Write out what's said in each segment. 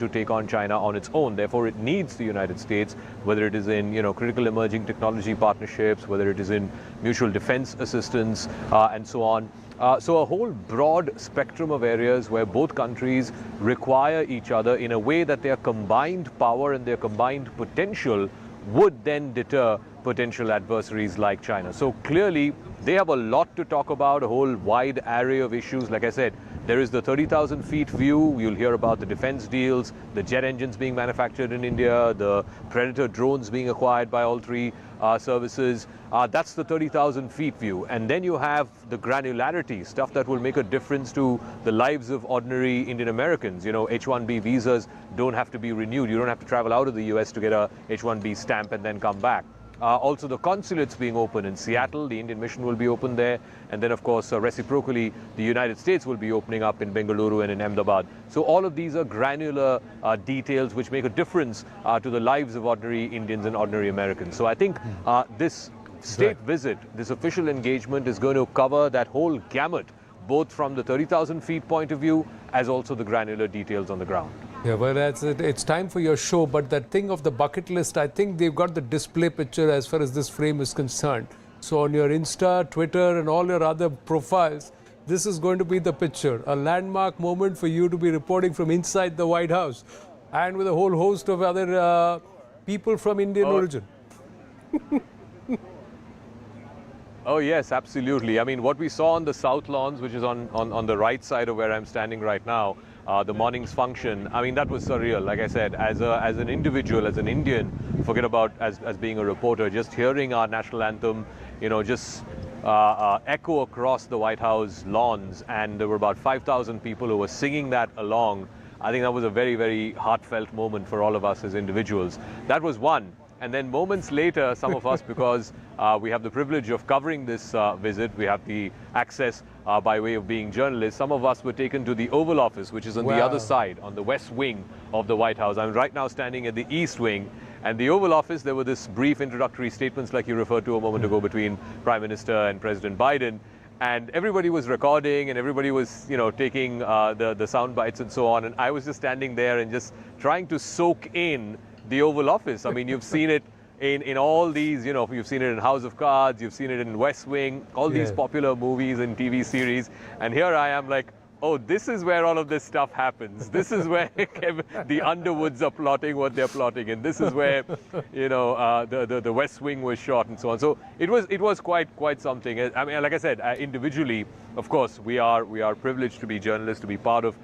to take on China on its own. Therefore, it needs the United States, whether it is in critical emerging technology partnerships, whether it is in mutual defense assistance, and so on. So a whole broad spectrum of areas where both countries require each other in a way that their combined power and their combined potential would then deter potential adversaries like China. So clearly, they have a lot to talk about, a whole wide array of issues. Like I said, there is the 30,000 feet view. You'll hear about the defense deals, the jet engines being manufactured in India, the Predator drones being acquired by all three services. That's the 30,000 feet view. And then you have the granularity, stuff that will make a difference to the lives of ordinary Indian Americans. H-1B visas don't have to be renewed. You don't have to travel out of the US to get a H-1B stamp and then come back. Also, the consulates being open in Seattle, the Indian mission will be open there. And then, of course, reciprocally, the United States will be opening up in Bengaluru and in Ahmedabad. So all of these are granular details which make a difference to the lives of ordinary Indians and ordinary Americans. So I think this state visit, this official engagement is going to cover that whole gamut, both from the 30,000 feet point of view as also the granular details on the ground. Yeah, well, it's time for your show, but that thing of the bucket list, I think they've got the display picture as far as this frame is concerned. So on your Insta, Twitter, and all your other profiles, this is going to be the picture, a landmark moment for you to be reporting from inside the White House and with a whole host of other people from Indian origin. Oh, yes, absolutely. I mean, what we saw on the South Lawns, which is on the right side of where I'm standing right now, the morning's function, I mean, that was surreal. Like I said, as an individual, as an Indian, forget about as being a reporter, just hearing our national anthem, just echo across the White House lawns, and there were about 5,000 people who were singing that along. I think that was a very, very heartfelt moment for all of us as individuals. That was one. And then moments later, some of us, because we have the privilege of covering this visit, we have the access by way of being journalists, some of us were taken to the Oval Office, which is on the other side, on the west wing of the White House. I'm right now standing at the east wing. And the Oval Office, there were this brief introductory statements like you referred to a moment ago between Prime Minister and President Biden. And everybody was recording and everybody was, taking the sound bites and so on. And I was just standing there and just trying to soak in the Oval Office. I mean, you've seen it in all these, you've seen it in House of Cards, you've seen it in West Wing, all these popular movies and TV series. And here I am like, oh, this is where all of this stuff happens. This is where the Underwoods are plotting what they're plotting. And this is where, the West Wing was shot and so on. So it was quite something. I mean, like I said, individually, of course, we are privileged to be journalists, to be part of,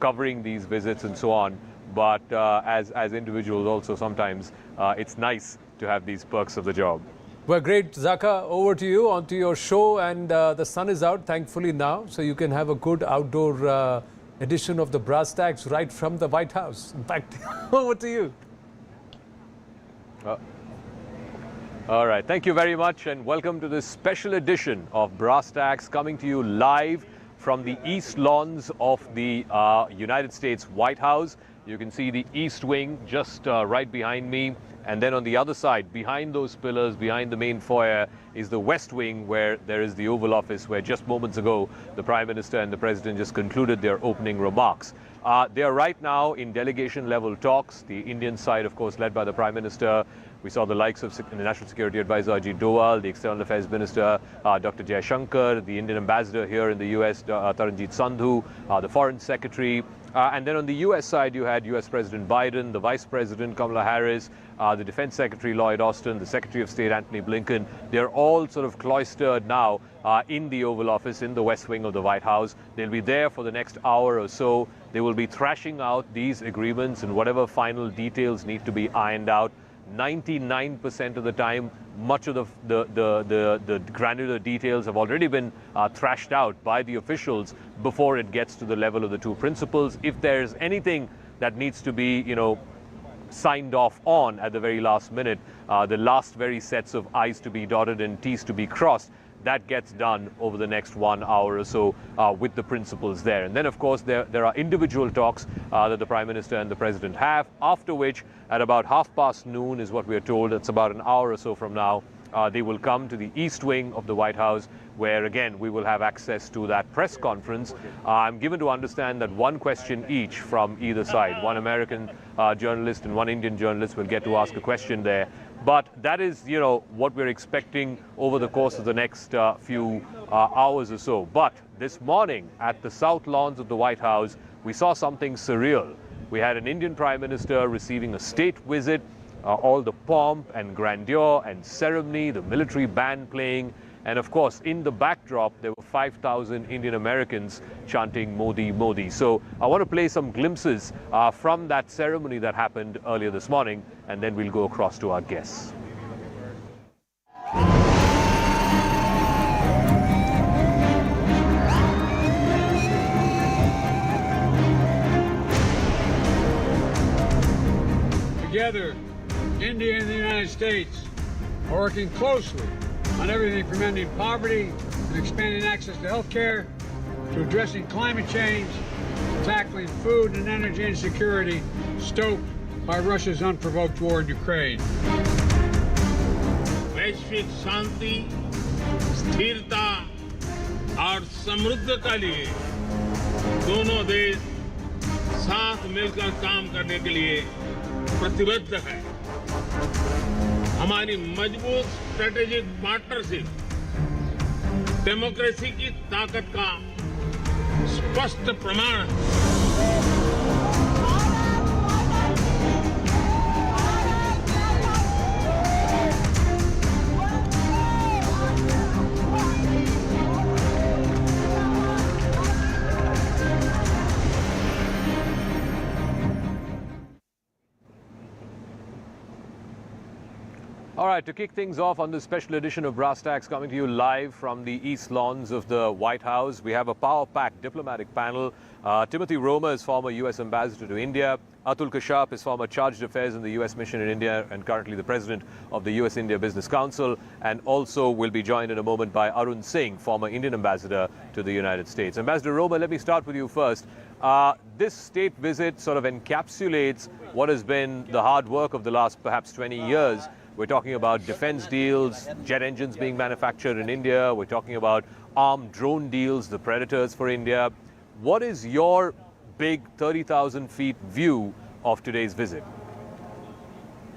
covering these visits and so on. But as individuals also, sometimes it's nice to have these perks of the job. Well, great. Zaka, over to you, onto your show. And the sun is out, thankfully, now. So you can have a good outdoor edition of the Brass Tacks right from the White House. In fact, over to you. All right. Thank you very much. And welcome to this special edition of Brass Tacks, coming to you live from the East Lawns of the United States White House. You can see the East Wing just right behind me. And then on the other side, behind those pillars, behind the main foyer, is the West Wing, where there is the Oval Office, where just moments ago, the Prime Minister and the President just concluded their opening remarks. They are right now in delegation-level talks. The Indian side, of course, led by the Prime Minister. We saw the likes of the National Security Advisor Ajit Doval, the External Affairs Minister Dr. Jake Sullivan, the Indian Ambassador here in the US, Taranjit Sandhu, the Foreign Secretary. And then on the US side, you had US President Biden, the Vice President Kamala Harris, the Defense Secretary Lloyd Austin, the Secretary of State Antony Blinken. They're all sort of cloistered now in the Oval Office, in the West Wing of the White House. They'll be there for the next hour or so. They will be thrashing out these agreements and whatever final details need to be ironed out. 99% of the time, much of the granular details have already been thrashed out by the officials before it gets to the level of the two principals. If there's anything that needs to be, signed off on at the very last minute, the last very sets of I's to be dotted and T's to be crossed, that gets done over the next 1 hour or so with the principals there. And then, of course, there are individual talks that the Prime Minister and the President have, after which, at about 12:30 is what we're told, it's about an hour or so from now, they will come to the east wing of the White House, where again we will have access to that press conference. I'm given to understand that one question each from either side, one American journalist and one Indian journalist will get to ask a question there. But that is, what we're expecting over the course of the next few hours or so. But this morning at the south lawns of the White House, we saw something surreal. We had an Indian Prime Minister receiving a state visit, all the pomp and grandeur and ceremony, the military band playing, and of course, in the backdrop, there were 5,000 Indian Americans chanting Modi, Modi. So I want to play some glimpses from that ceremony that happened earlier this morning, and then we'll go across to our guests. Together, India and the United States are working closely on everything from ending poverty and expanding access to health care, to addressing climate change, tackling food and energy insecurity stoked by Russia's unprovoked war in Ukraine. वैश्विक शांति, स्थिरता और समृद्धि के लिए दोनों देश साथ मिलकर काम करने के लिए प्रतिबद्ध है। हमारी मजबूत स्ट्रेटेजिक पार्टनरशिप डेमोक्रेसी की ताकत का स्पष्ट प्रमाण है। All right, to kick things off on this special edition of Brass Tacks, coming to you live from the east lawns of the White House, we have a power-packed diplomatic panel. Timothy Romer is former U.S. ambassador to India. Atul Kashyap is former chargé d'affaires in the U.S. mission in India and currently the president of the U.S.-India Business Council. And also will be joined in a moment by Arun Singh, former Indian ambassador to the United States. Ambassador Romer, let me start with you first. This state visit sort of encapsulates what has been the hard work of the last perhaps 20 years. We're talking about defense deals, jet engines being manufactured in India. We're talking about armed drone deals, the Predators for India. What is your big 30,000 feet view of today's visit?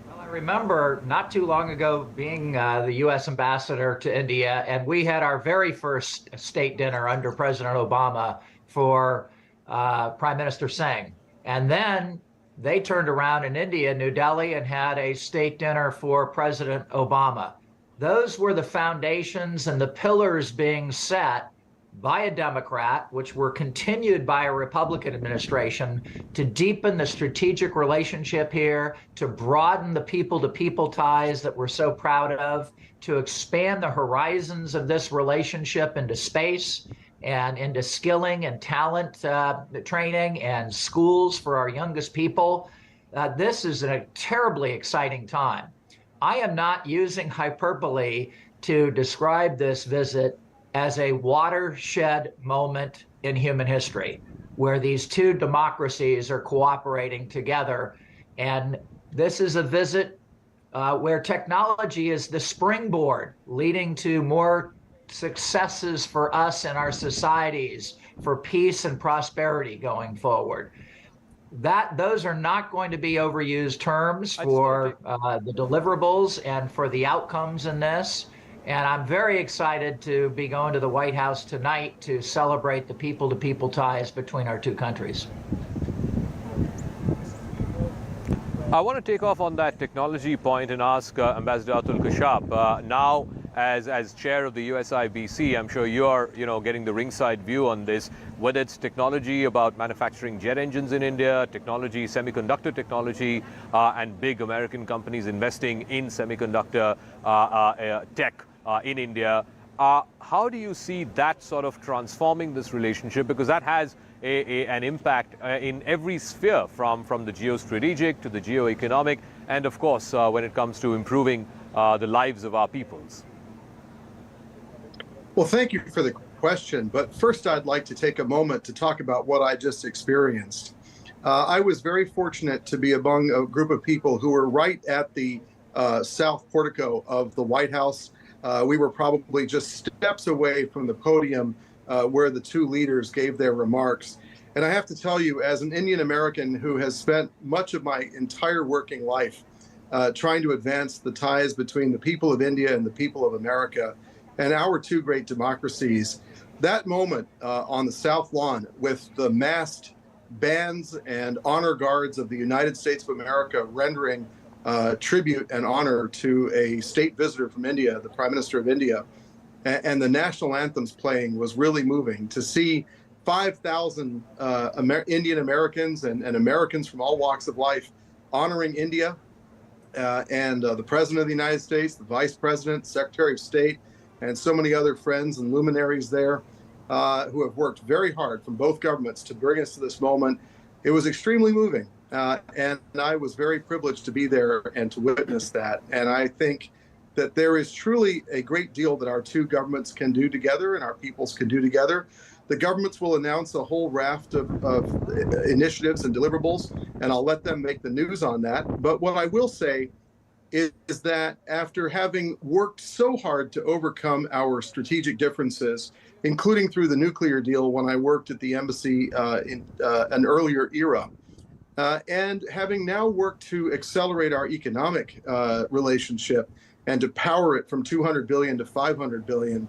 Well, I remember not too long ago being the U.S. ambassador to India, and we had our very first state dinner under President Obama for Prime Minister Singh. And then they turned around in India, New Delhi, and had a state dinner for President Obama. Those were the foundations and the pillars being set by a Democrat, which were continued by a Republican administration, to deepen the strategic relationship here, to broaden the people-to-people ties that we're so proud of, to expand the horizons of this relationship into space and into skilling and talent training and schools for our youngest people. This is a terribly exciting time. I am not using hyperbole to describe this visit as a watershed moment in human history, where these two democracies are cooperating together. And this is a visit where technology is the springboard leading to more successes for us and our societies, for peace and prosperity going forward. Those are not going to be overused terms for the deliverables and for the outcomes in this. And I'm very excited to be going to the White House tonight to celebrate the people-to-people ties between our two countries. I want to take off on that technology point and ask Ambassador Atul Kashyap, now as chair of the USIBC, I'm sure you're getting the ringside view on this, whether it's technology about manufacturing jet engines in India, technology, semiconductor technology, and big American companies investing in semiconductor tech in India. How do you see that sort of transforming this relationship? Because that has an impact in every sphere, from the geostrategic to the geoeconomic, and of course, when it comes to improving the lives of our peoples. Well, thank you for the question. But first, I'd like to take a moment to talk about what I just experienced. I was very fortunate to be among a group of people who were right at the south portico of the White House. We were probably just steps away from the podium where the two leaders gave their remarks. And I have to tell you, as an Indian American who has spent much of my entire working life trying to advance the ties between the people of India and the people of America and our two great democracies, that moment on the South Lawn with the masked bands and honor guards of the United States of America rendering tribute and honor to a state visitor from India, the Prime Minister of India, and the national anthems playing was really moving. To see 5,000 Indian Americans and Americans from all walks of life honoring India and the President of the United States, the Vice President, Secretary of State, and so many other friends and luminaries there who have worked very hard from both governments to bring us to this moment. It was extremely moving. And I was very privileged to be there and to witness that. And I think that there is truly a great deal that our two governments can do together and our peoples can do together. The governments will announce a whole raft of initiatives and deliverables, and I'll let them make the news on that. But what I will say is that after having worked so hard to overcome our strategic differences, including through the nuclear deal when I worked at the embassy in an earlier era, and having now worked to accelerate our economic relationship and to power it from 200 billion to 500 billion,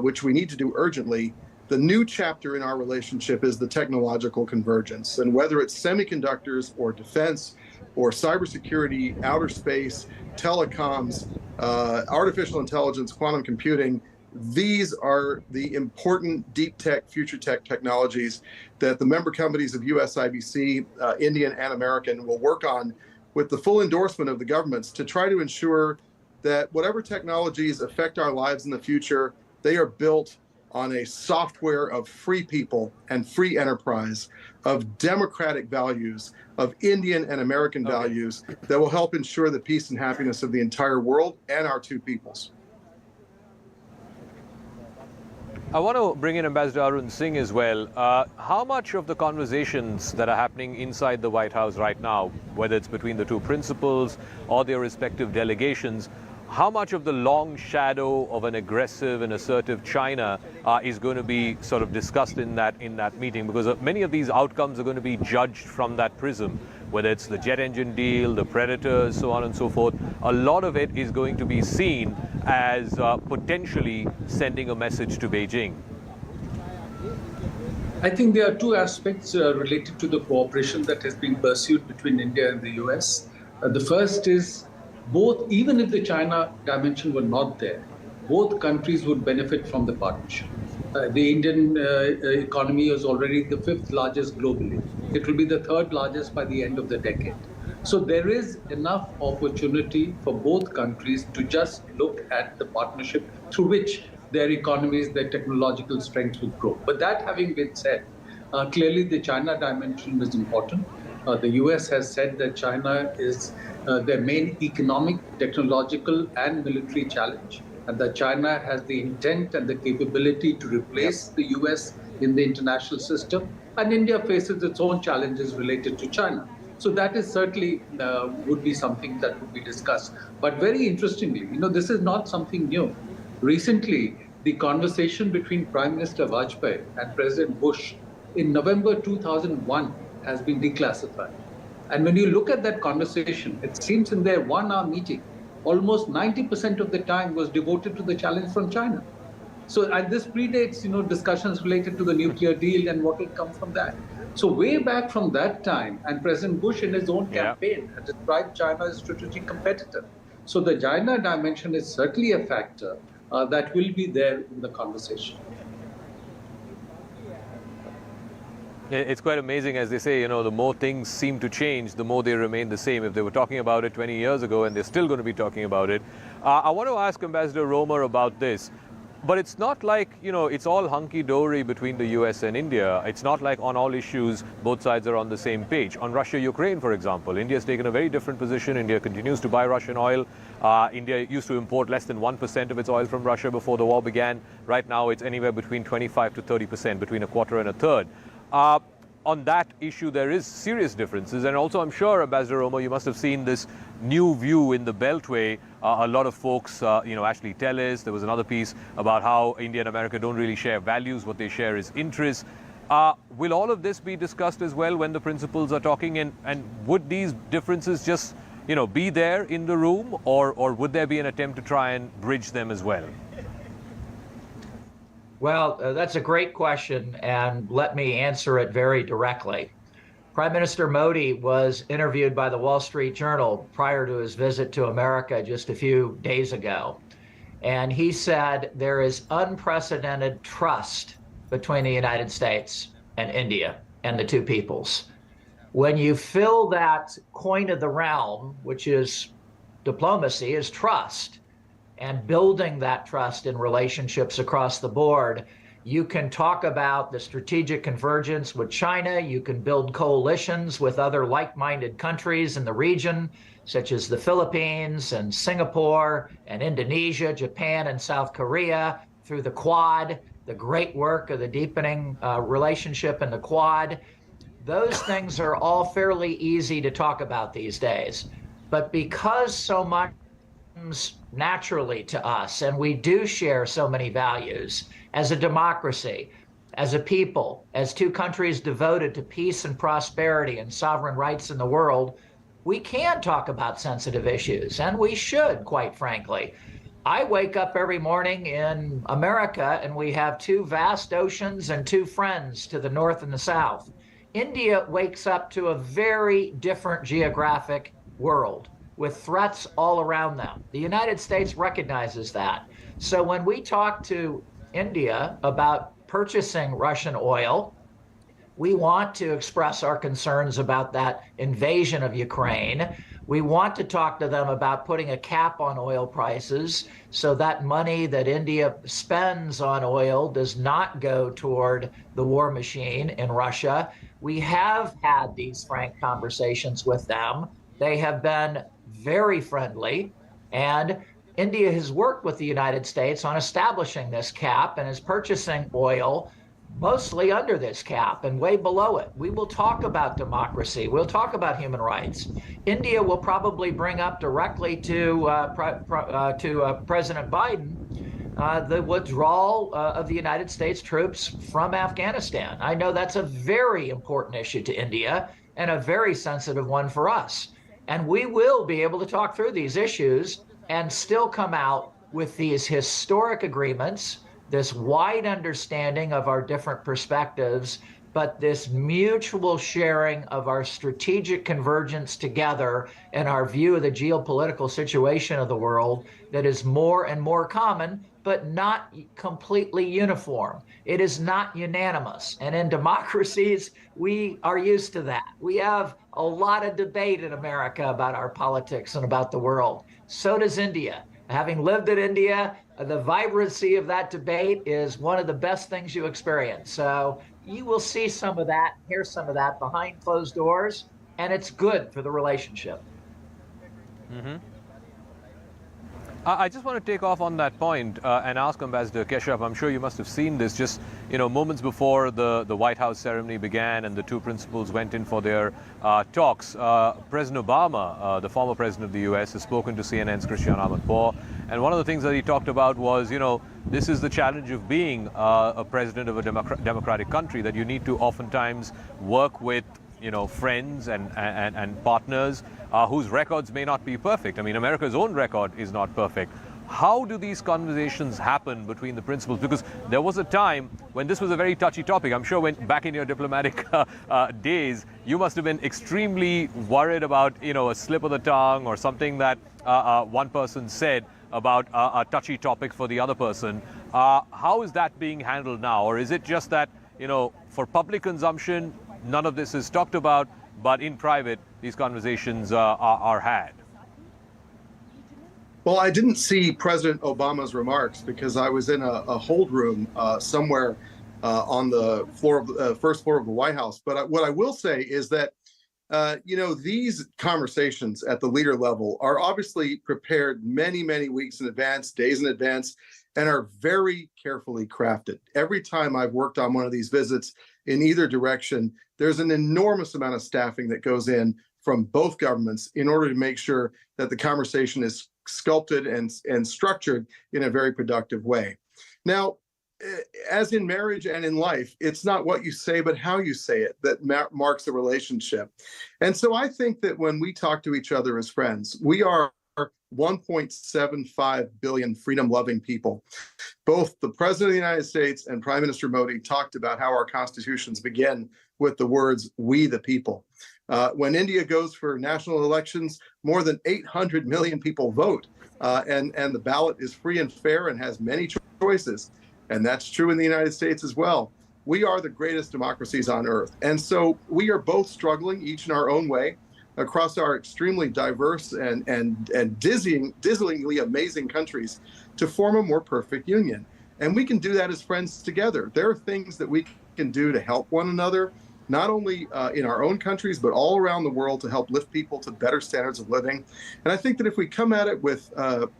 which we need to do urgently, the new chapter in our relationship is the technological convergence. And whether it's semiconductors or defense or cybersecurity, outer space, telecoms, artificial intelligence, quantum computing, these are the important deep tech, future tech technologies that the member companies of USIBC, Indian and American, will work on with the full endorsement of the governments to try to ensure that whatever technologies affect our lives in the future, they are built on a software of free people and free enterprise, of democratic values, of Indian and American values that will help ensure the peace and happiness of the entire world and our two peoples. I want to bring in Ambassador Arun Singh as well. How much of the conversations that are happening inside the White House right now, whether it's between the two principals or their respective delegations, how much of the long shadow of an aggressive and assertive China is going to be sort of discussed in that meeting? Because many of these outcomes are going to be judged from that prism, whether it's the jet engine deal, the Predators, so on and so forth. A lot of it is going to be seen as potentially sending a message to Beijing. I think there are two aspects related to the cooperation that has been pursued between India and the US. The first is both, even if the China dimension were not there, both countries would benefit from the partnership. The Indian economy is already the 5th largest globally. It will be the 3rd largest by the end of the decade. So there is enough opportunity for both countries to just look at the partnership through which their economies, their technological strengths will grow. But that having been said, clearly the China dimension is important. The US has said that China is their main economic, technological, and military challenge, and that China has the intent and the capability to replace the US in the international system, and India faces its own challenges related to China. So that is certainly would be something that would be discussed. But very interestingly, this is not something new. Recently, the conversation between Prime Minister Vajpayee and President Bush in November 2001 has been declassified. And when you look at that conversation, it seems in their 1-hour meeting, almost 90% of the time was devoted to the challenge from China. So, and this predates, discussions related to the nuclear deal and what will come from that. So way back from that time, and President Bush in his own campaign had described China as a strategic competitor. So the China dimension is certainly a factor that will be there in the conversation. It's quite amazing, as they say, the more things seem to change, the more they remain the same. If they were talking about it 20 years ago and they're still going to be talking about it. I want to ask Ambassador Romer about this. But it's not like, it's all hunky-dory between the US and India. It's not like on all issues, both sides are on the same page. On Russia-Ukraine, for example, India's taken a very different position. India continues to buy Russian oil. India used to import less than 1% of its oil from Russia before the war began. Right now, it's anywhere between 25 to 30%, between a quarter and a third. on that issue, there is serious differences. And also, I'm sure, Ambassador Romo, you must have seen this new view in the Beltway. A lot of folks, actually tell us. There was another piece about how India and America don't really share values. What they share is interests. Will all of this be discussed as well when the principals are talking? And would these differences just, be there in the room, or would there be an attempt to try and bridge them as well? Well, that's a great question, and let me answer it very directly. Prime Minister Modi was interviewed by the Wall Street Journal prior to his visit to America just a few days ago. And he said there is unprecedented trust between the United States and India and the two peoples. When you fill that coin of the realm, which is diplomacy, is trust, and building that trust in relationships across the board, you can talk about the strategic convergence with China. You can build coalitions with other like-minded countries in the region, such as the Philippines and Singapore and Indonesia, Japan and South Korea, through the Quad, the great work of the deepening relationship in the Quad. Those things are all fairly easy to talk about these days. But because so much comes naturally to us, and we do share so many values as a democracy, as a people, as two countries devoted to peace and prosperity and sovereign rights in the world, we can talk about sensitive issues, and we should, quite frankly. I wake up every morning in America, and we have two vast oceans and two friends to the north and the south. India wakes up to a very different geographic world with threats all around them. The United States recognizes that. So when we talk to India about purchasing Russian oil, we want to express our concerns about that invasion of Ukraine. We want to talk to them about putting a cap on oil prices so that money that India spends on oil does not go toward the war machine in Russia. We have had these frank conversations with them. They have been very friendly, and India has worked with the United States on establishing this cap and is purchasing oil mostly under this cap and way below it. We will talk about democracy. We'll talk about human rights. India will probably bring up directly to President Biden the withdrawal of the United States troops from Afghanistan. I know that's a very important issue to India and a very sensitive one for us. And we will be able to talk through these issues and still come out with these historic agreements, this wide understanding of our different perspectives, but this mutual sharing of our strategic convergence together and our view of the geopolitical situation of the world that is more and more common, but not completely uniform. It is not unanimous. And in democracies, we are used to that. We have a lot of debate in America about our politics and about the world. So does India. Having lived in India, the vibrancy of that debate is one of the best things you experience. So you will see some of that, hear some of that behind closed doors, and it's good for the relationship. Mm-hmm. I just want to take off on that point and ask Ambassador Keshav, I'm sure you must have seen this just, moments before the White House ceremony began and the two principals went in for their talks. President Obama, the former president of the U.S., has spoken to CNN's Christiane Amanpour. And one of the things that he talked about was, this is the challenge of being a president of a democratic country, that you need to oftentimes work with friends and partners whose records may not be perfect. I mean, America's own record is not perfect. How do these conversations happen between the principals? Because there was a time when this was a very touchy topic. I'm sure when back in your diplomatic days, you must have been extremely worried about, a slip of the tongue or something that one person said about a touchy topic for the other person. How is that being handled now? Or is it just that, for public consumption, none of this is talked about, but in private, these conversations are had? Well, I didn't see President Obama's remarks because I was in a hold room somewhere on the floor of first floor of the White House. But what I will say is that, these conversations at the leader level are obviously prepared many, many weeks in advance, days in advance, and are very carefully crafted. Every time I've worked on one of these visits in either direction, there's an enormous amount of staffing that goes in from both governments in order to make sure that the conversation is sculpted and structured in a very productive way. Now, as in marriage and in life, it's not what you say, but how you say it that marks a relationship. And so I think that when we talk to each other as friends, we are 1.75 billion freedom-loving people. Both the President of the United States and Prime Minister Modi talked about how our constitutions begin with the words, "We the people." When India goes for national elections, more than 800 million people vote, and the ballot is free and fair and has many choices. And that's true in the United States as well. We are the greatest democracies on earth. And so we are both struggling, each in our own way, across our extremely diverse and dazzlingly amazing countries to form a more perfect union. And we can do that as friends together. There are things that we can do to help one another, not only in our own countries, but all around the world to help lift people to better standards of living. And I think that if we come at it with a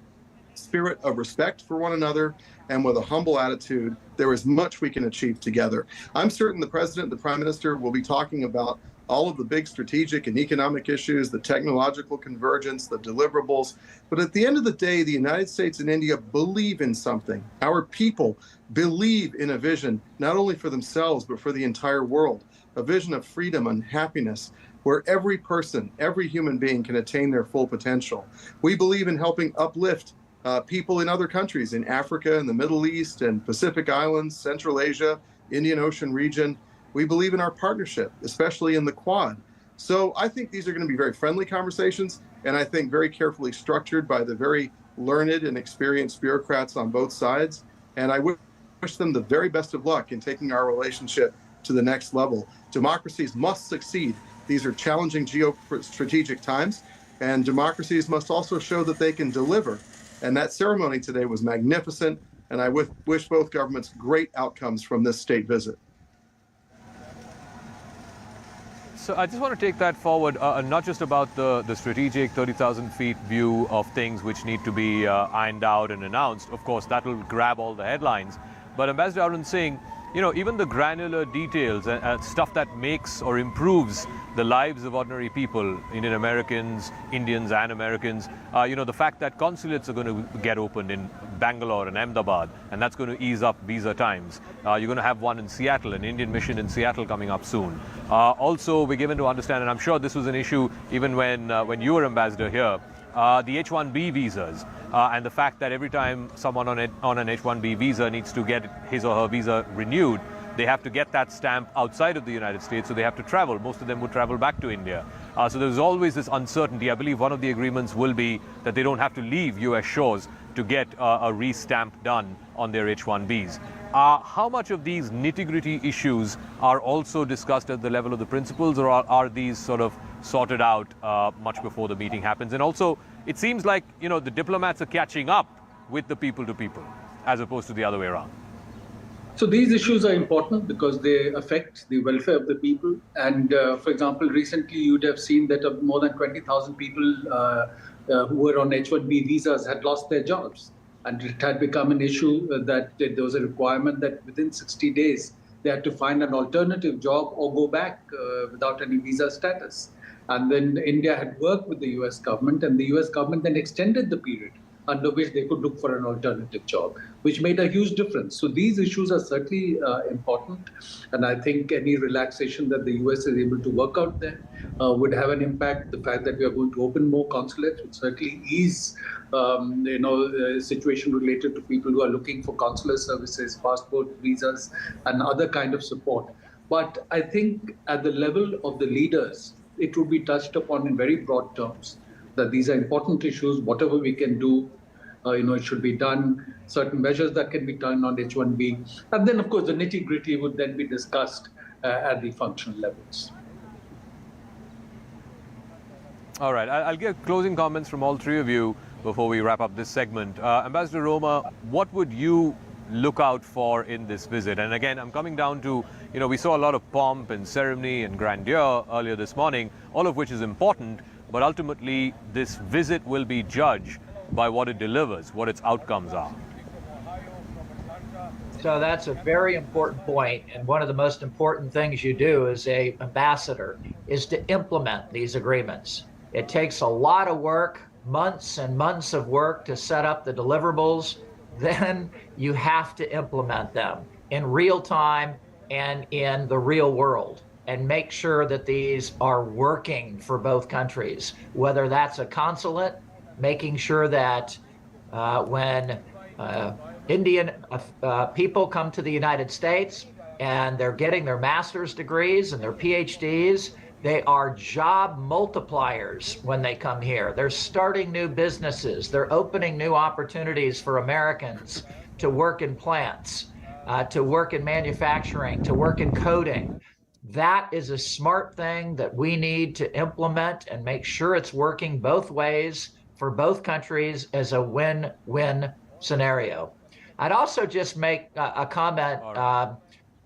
spirit of respect for one another and with a humble attitude, there is much we can achieve together. I'm certain the President, the Prime Minister will be talking about all of the big strategic and economic issues, the technological convergence, the deliverables. But at the end of the day, the United States and India believe in something. Our people believe in a vision, not only for themselves, but for the entire world, a vision of freedom and happiness, where every person, every human being can attain their full potential. We believe in helping uplift people in other countries, in Africa, in the Middle East, and Pacific Islands, Central Asia, Indian Ocean region. We believe in our partnership, especially in the Quad. So I think these are going to be very friendly conversations, and I think very carefully structured by the very learned and experienced bureaucrats on both sides. And I wish them the very best of luck in taking our relationship to the next level. Democracies must succeed. These are challenging geostrategic times, and democracies must also show that they can deliver. And that ceremony today was magnificent, and I wish both governments great outcomes from this state visit. So I just want to take that forward, not just about the strategic 30,000 feet view of things which need to be ironed out and announced. Of course, that will grab all the headlines. But Ambassador Arun Singh, you know, even the granular details and stuff that makes or improves the lives of ordinary people, Indian Americans, Indians and Americans, you know, the fact that consulates are going to get opened in Bangalore and Ahmedabad, and that's going to ease up visa times. You're going to have one in Seattle, an Indian mission in Seattle coming up soon. Also, we're given to understand, and I'm sure this was an issue even when you were ambassador here, the H-1B visas. And the fact that every time someone on an H-1B visa needs to get his or her visa renewed, they have to get that stamp outside of the United States, so they have to travel. Most of them would travel back to India. So there's always this uncertainty. I believe one of the agreements will be that they don't have to leave U.S. shores to get a re-stamp done on their H-1Bs. How much of these nitty-gritty issues are also discussed at the level of the principals, or are these sort of sorted out much before the meeting happens? And also, it seems like, you know, the diplomats are catching up with the people to people, as opposed to the other way around. So these issues are important because they affect the welfare of the people. And for example, recently you'd have seen that more than 20,000 people who were on H-1B visas had lost their jobs. And it had become an issue that there was a requirement that within 60 days, they had to find an alternative job or go back without any visa status. And then India had worked with the US government, and the US government then extended the period under which they could look for an alternative job, which made a huge difference. So these issues are certainly important. And I think any relaxation that the US is able to work out there would have an impact. The fact that we are going to open more consulates would certainly ease the situation related to people who are looking for consular services, passport, visas, and other kind of support. But I think at the level of the leaders, it would be touched upon in very broad terms, that these are important issues. Whatever we can do, it should be done. Certain measures that can be done on H-1B. And then, of course, the nitty-gritty would then be discussed at the functional levels. All right. I'll get closing comments from all three of you before we wrap up this segment. Ambassador Roma, what would you look out for in this visit? And again, I'm coming down to, we saw a lot of pomp and ceremony and grandeur earlier this morning, all of which is important, but ultimately this visit will be judged by what it delivers, what its outcomes are. So that's a very important point. And one of the most important things you do as a ambassador is to implement these agreements. It takes a lot of work, months and months of work to set up the deliverables. Then you have to implement them in real time and in the real world and make sure that these are working for both countries, whether that's a consulate, making sure that when Indian people come to the United States and they're getting their master's degrees and their PhDs, they are job multipliers when they come here. They're starting new businesses. They're opening new opportunities for Americans to work in plants, to work in manufacturing, to work in coding. That is a smart thing that we need to implement and make sure it's working both ways for both countries as a win-win scenario. I'd also just make a comment.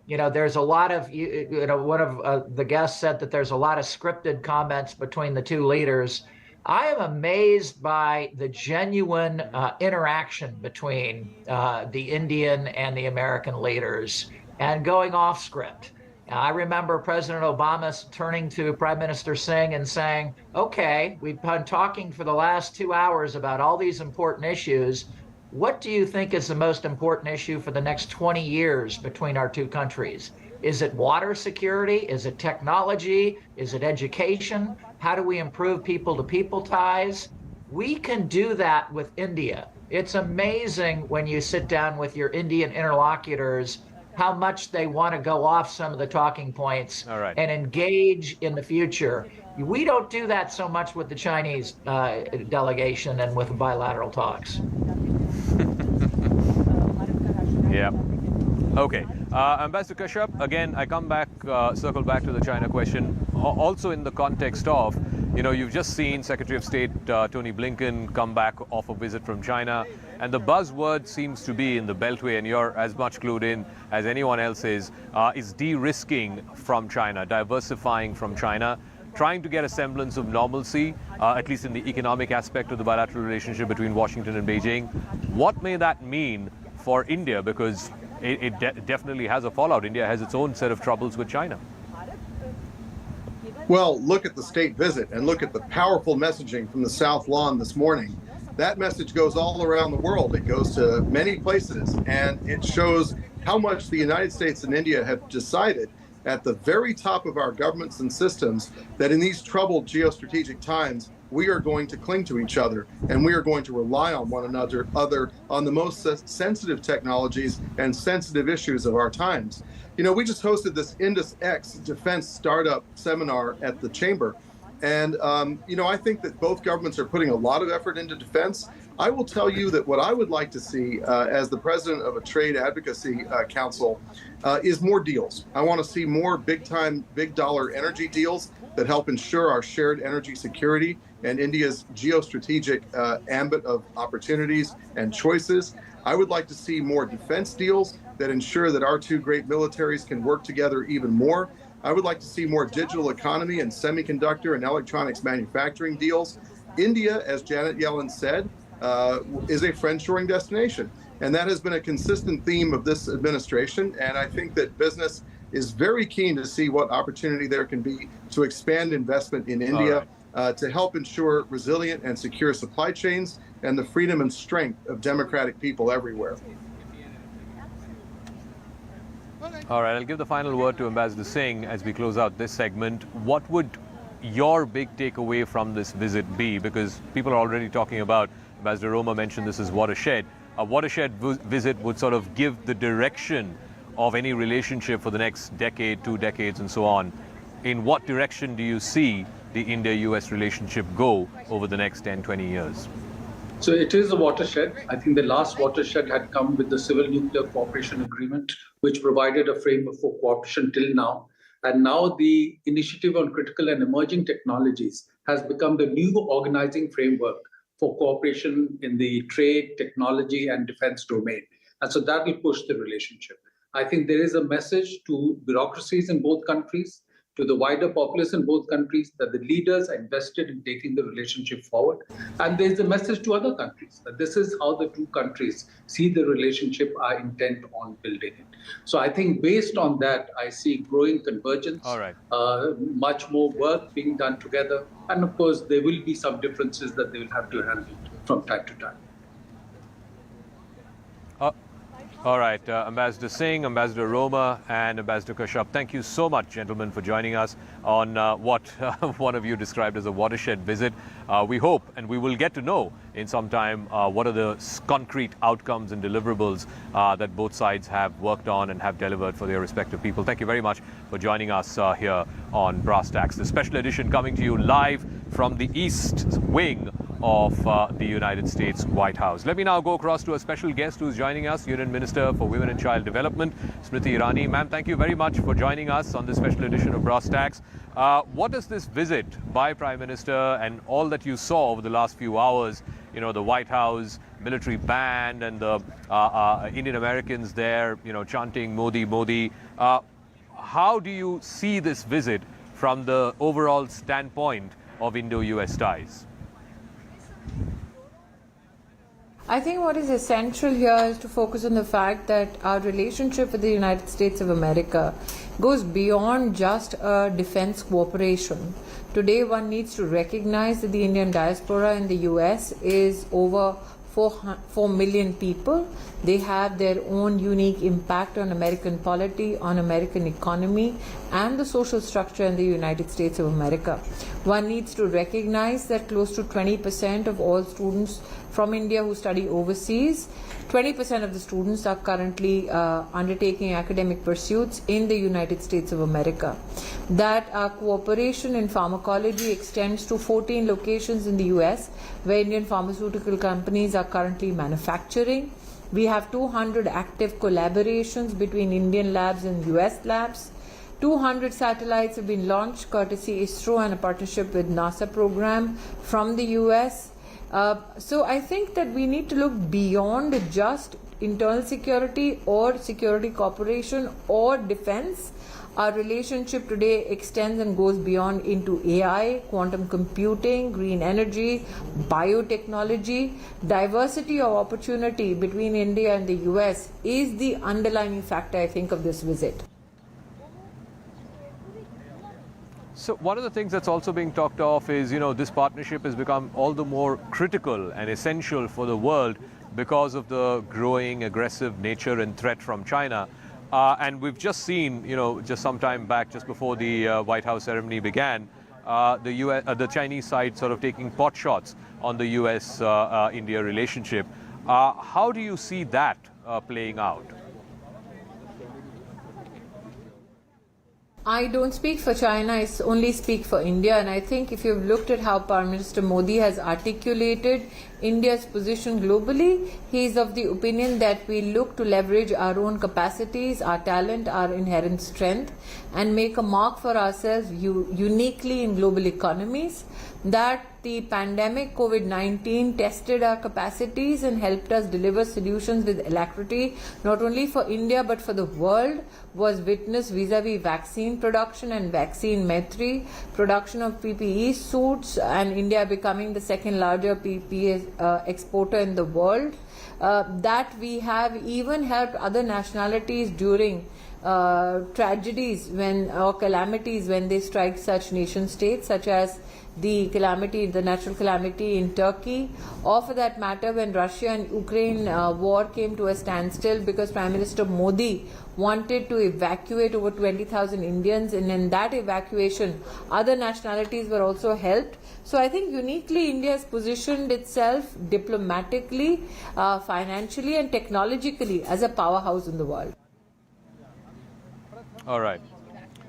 There's a lot of, one of the guests said that there's a lot of scripted comments between the two leaders. I am amazed by the genuine interaction between the Indian and the American leaders and going off script. I remember President Obama turning to Prime Minister Singh and saying, okay, we've been talking for the last 2 hours about all these important issues. What do you think is the most important issue for the next 20 years between our two countries? Is it water security? Is it technology? Is it education? How do we improve people-to-people ties? We can do that with India. It's amazing when you sit down with your Indian interlocutors how much they want to go off some of the talking points and engage in the future. We don't do that so much with the Chinese delegation and with bilateral talks. Yeah. Okay. Ambassador Kashyap, again, I come back, circle back to the China question, also in the context of, you've just seen Secretary of State Tony Blinken come back off a visit from China, and the buzzword seems to be in the Beltway, and you're as much clued in as anyone else is de-risking from China, diversifying from China, trying to get a semblance of normalcy, at least in the economic aspect of the bilateral relationship between Washington and Beijing. What may that mean for India? Because it definitely has a fallout. India has its own set of troubles with China. Well, look at the state visit and look at the powerful messaging from the South Lawn this morning. That message goes all around the world. It goes to many places, and it shows how much the United States and India have decided at the very top of our governments and systems that in these troubled geostrategic times, we are going to cling to each other and we are going to rely on one another on the most sensitive technologies and sensitive issues of our times. We just hosted this Indus X defense startup seminar at the chamber. And, I think that both governments are putting a lot of effort into defense. I will tell you that what I would like to see as the president of a trade advocacy council is more deals. I want to see more big-time, big-dollar energy deals that help ensure our shared energy security and India's geostrategic ambit of opportunities and choices. I would like to see more defense deals that ensure that our two great militaries can work together even more. I would like to see more digital economy and semiconductor and electronics manufacturing deals. India, as Janet Yellen said, is a friendshoring destination. And that has been a consistent theme of this administration. And I think that business is very keen to see what opportunity there can be to expand investment in India, to help ensure resilient and secure supply chains and the freedom and strength of democratic people everywhere. All right, I'll give the final word to Ambassador Singh as we close out this segment. What would your big takeaway from this visit be? Because people are already talking about, Ambassador Roma mentioned this as watershed. A watershed visit would sort of give the direction of any relationship for the next decade, 2 decades, and so on. In what direction do you see the India-US relationship go over the next 10, 20 years? So it is a watershed. I think the last watershed had come with the Civil Nuclear Cooperation Agreement, which provided a framework for cooperation till now. And now the Initiative on Critical and Emerging Technologies has become the new organizing framework for cooperation in the trade, technology, and defense domain. And so that will push the relationship. I think there is a message to bureaucracies in both countries to the wider populace in both countries that the leaders are invested in taking the relationship forward. And there's a message to other countries that this is how the two countries see the relationship, are intent on building it. So I think based on that, I see growing convergence, All right. much more work being done together. And of course, there will be some differences that they will have to handle from time to time. All right, Ambassador Singh, Ambassador Roma, and Ambassador Kashyap, thank you so much, gentlemen, for joining us on what one of you described as a watershed visit. We hope, and we will get to know in some time, what are the concrete outcomes and deliverables that both sides have worked on and have delivered for their respective people. Thank you very much for joining us here on Brass Tacks, the special edition coming to you live from the East Wing of the United States White House. Let me now go across to a special guest who's joining us, Union Minister for Women and Child Development, Smriti Irani. Ma'am, thank you very much for joining us on this special edition of Brass Tacks. What does this visit by Prime Minister and all that you saw over the last few hours, you know, the White House, military band and the Indian Americans there, you know, chanting Modi, Modi. How do you see this visit from the overall standpoint of Indo-US ties? I think what is essential here is to focus on the fact that our relationship with the United States of America goes beyond just a defense cooperation. Today, one needs to recognize that the Indian diaspora in the US is over 4 million people. They have their own unique impact on American polity, on American economy, and the social structure in the United States of America. One needs to recognize that close to 20% of all students from India who study overseas, 20% of the students are currently undertaking academic pursuits in the United States of America. That our cooperation in pharmacology extends to 14 locations in the US where Indian pharmaceutical companies are currently manufacturing. We have 200 active collaborations between Indian labs and US labs. 200 satellites have been launched courtesy ISRO and a partnership with NASA program from the US. So I think that we need to look beyond just internal security or security cooperation or defense. Our relationship today extends and goes beyond into AI, quantum computing, green energy, biotechnology. Diversity of opportunity between India and the US is the underlying factor, I think, of this visit. So one of the things that's also being talked of is, you know, this partnership has become all the more critical and essential for the world because of the growing aggressive nature and threat from China. And we've just seen, you know, just some time back, just before the White House ceremony began, the Chinese side sort of taking pot shots on the US-India relationship. How do you see that playing out? I don't speak for China, I only speak for India, and I think if you've looked at how Prime Minister Modi has articulated India's position globally, he is of the opinion that we look to leverage our own capacities, our talent, our inherent strength, and make a mark for ourselves uniquely in global economies. That the pandemic COVID-19 tested our capacities and helped us deliver solutions with alacrity, not only for India but for the world, was witnessed vis-a-vis vaccine production and vaccine Maitri, production of PPE suits, and India becoming the second largest PPE exporter in the world. That we have even helped other nationalities during tragedies or calamities when they strike such nation states, such as the natural calamity in Turkey, or for that matter when Russia and Ukraine war came to a standstill because Prime Minister Modi wanted to evacuate over 20,000 Indians, and in that evacuation other nationalities were also helped. So I think uniquely India has positioned itself diplomatically, financially and technologically as a powerhouse in the world. All right.